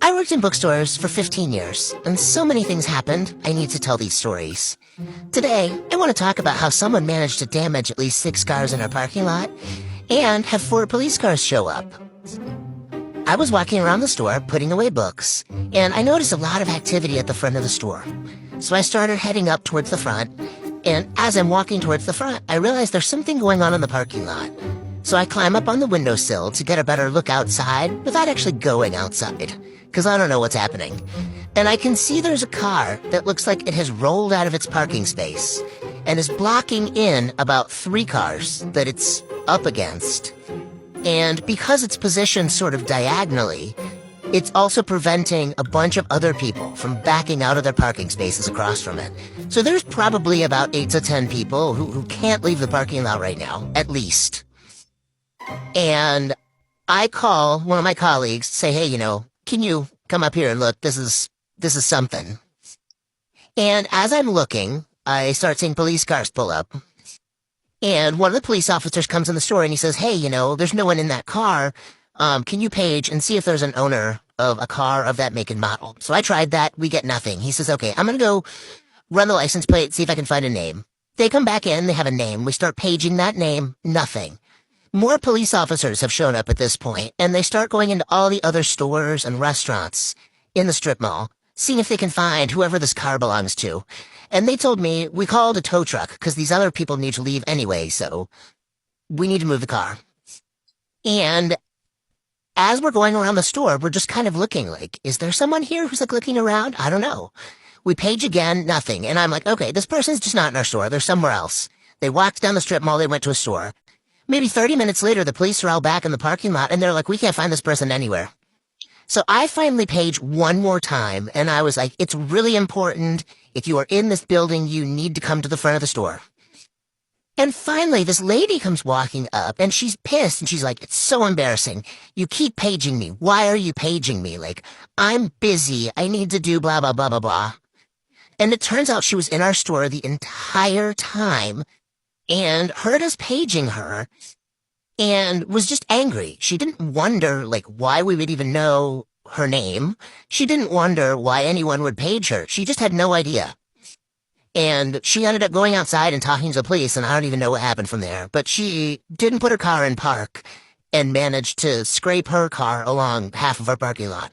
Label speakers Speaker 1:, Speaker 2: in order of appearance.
Speaker 1: I worked in bookstores for 15 years, and so many things happened, I need to tell these stories. Today, I want to talk about how someone managed to damage at least 6 cars in our parking lot, and have 4 police cars show up. I was walking around the store, putting away books, and I noticed a lot of activity at the front of the store. So I started heading up towards the front, and as I'm walking towards the front, I realized there's something going on in the parking lot. So I climb up on the windowsill to get a better look outside without actually going outside, because I don't know what's happening. And I can see there's a car that looks like it has rolled out of its parking space and is blocking in about 3 cars that it's up against. And because it's positioned sort of diagonally, it's also preventing a bunch of other people from backing out of their parking spaces across from it. So there's probably about 8 to 10 people who can't leave the parking lot right now, at least. And I call one of my colleagues, say, hey, can you come up here and look? This is something. And as I'm looking, I start seeing police cars pull up. And one of the police officers comes in the store and he says, hey, there's no one in that car. Can you page and see if there's an owner of a car of that make and model? So I tried that. We get nothing. He says, okay, I'm going to go run the license plate, see if I can find a name. They come back in. They have a name. We start paging that name. Nothing. More police officers have shown up at this point, and they start going into all the other stores and restaurants in the strip mall, seeing if they can find whoever this car belongs to. And they told me, we called a tow truck because these other people need to leave anyway, so we need to move the car. And as we're going around the store, we're just kind of looking like, is there someone here who's looking around? I don't know. We page again, nothing. And I'm like, okay, this person's just not in our store. They're somewhere else. They walked down the strip mall. They went to a store. Maybe 30 minutes later, the police are all back in the parking lot, and they're like, we can't find this person anywhere. So I finally paged one more time, and I was like, it's really important. If you are in this building, you need to come to the front of the store. And finally, this lady comes walking up, and she's pissed, and she's like, it's so embarrassing. You keep paging me. Why are you paging me? I'm busy. I need to do blah, blah, blah, blah, blah. And it turns out she was in our store the entire time, and heard us paging her, and was just angry. She didn't wonder, why we would even know her name. She didn't wonder why anyone would page her. She just had no idea. And she ended up going outside and talking to the police, and I don't even know what happened from there. But she didn't put her car in park and managed to scrape her car along half of our parking lot.